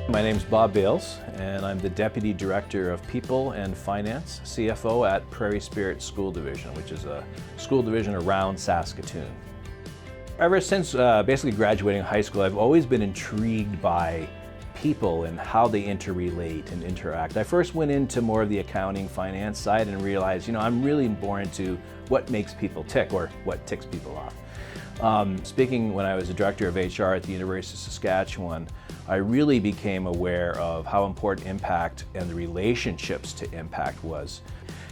My name's Bob Bayles, and I'm the Deputy Director of People and Finance, CFO at Prairie Spirit School Division, which is a school division around Saskatoon. Ever since basically graduating high school, I've always been intrigued by people and how they interrelate and interact. I first went into more of the accounting, finance side and realized, I'm really more into what makes people tick or what ticks people off. Speaking when I was a director of HR at the University of Saskatchewan, I really became aware of how important impact and the relationships to impact was.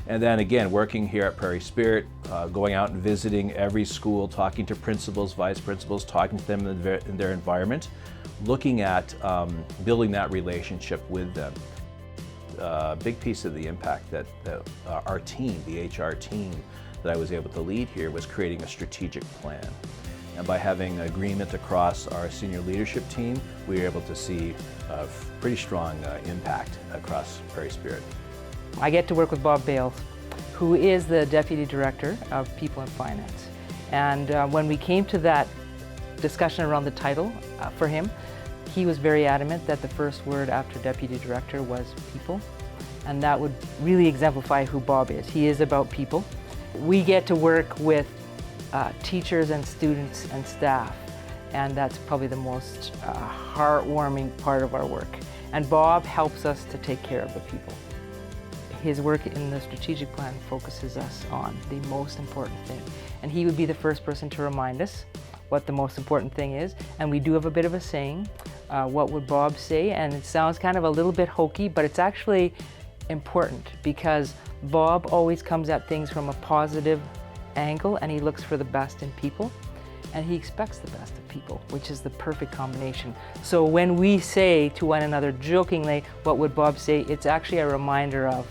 And then again, working here at Prairie Spirit, going out and visiting every school, talking to principals, vice principals, talking to them in their environment, looking at building that relationship with them. A big piece of the impact that our team, the HR team that I was able to lead here, was creating a strategic plan. And by having agreement across our senior leadership team, we were able to see a pretty strong impact across Prairie Spirit. I get to work with Bob Bayles, who is the Deputy Director of People and Finance. And when we came to that discussion around the title for him, he was very adamant that the first word after Deputy Director was people. And that would really exemplify who Bob is. He is about people. We get to work with teachers and students and staff, and that's probably the most heartwarming part of our work. And Bob helps us to take care of the people. His work in the strategic plan focuses us on the most important thing, and he would be the first person to remind us what the most important thing is. And we do have a bit of a saying, what would Bob say? And it sounds kind of a little bit hokey, but it's actually important because Bob always comes at things from a positive angle, and he looks for the best in people, and he expects the best of people, which is the perfect combination. So when we say to one another jokingly, what would Bob say? It's actually a reminder of,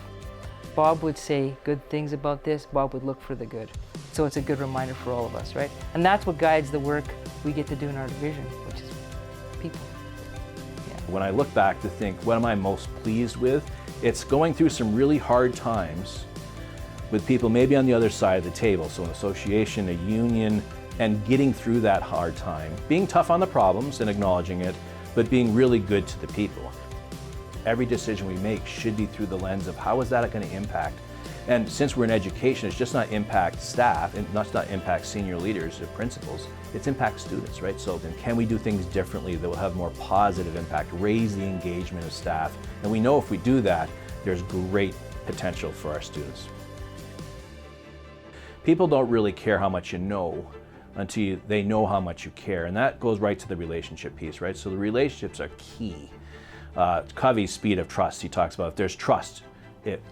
Bob would say good things about this, Bob would look for the good. So it's a good reminder for all of us, right? And that's what guides the work we get to do in our division, which is people. Yeah. When I look back to think, what am I most pleased with? It's going through some really hard times with people maybe on the other side of the table, so an association, a union, and getting through that hard time, being tough on the problems and acknowledging it, but being really good to the people. Every decision we make should be through the lens of how is that going to impact. And since we're in education, it's just not impact staff, and not impact senior leaders or principals, it's impact students, right? So then can we do things differently that will have more positive impact, raise the engagement of staff? And we know if we do that, there's great potential for our students. People don't really care how much you know until they know how much you care. And that goes right to the relationship piece, right? So the relationships are key. Covey's speed of trust, he talks about if there's trust,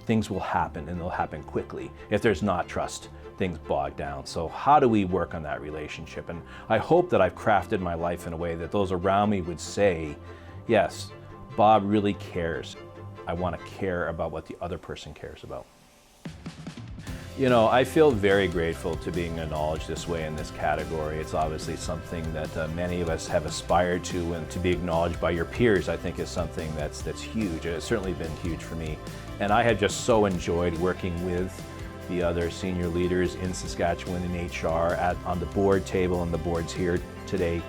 things will happen and they'll happen quickly. If there's not trust, things bog down. So how do we work on that relationship? And I hope that I've crafted my life in a way that those around me would say, yes, Bob really cares. I want to care about what the other person cares about. I feel very grateful to being acknowledged this way in this category. It's obviously something that many of us have aspired to, and to be acknowledged by your peers, I think, is something that's huge. It's certainly been huge for me. And I have just so enjoyed working with the other senior leaders in Saskatchewan in HR on the board table and the boards here today.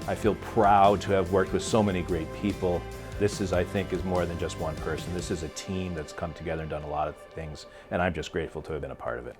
I feel proud to have worked with so many great people. This is, I think, is more than just one person. This is a team that's come together and done a lot of things, and I'm just grateful to have been a part of it.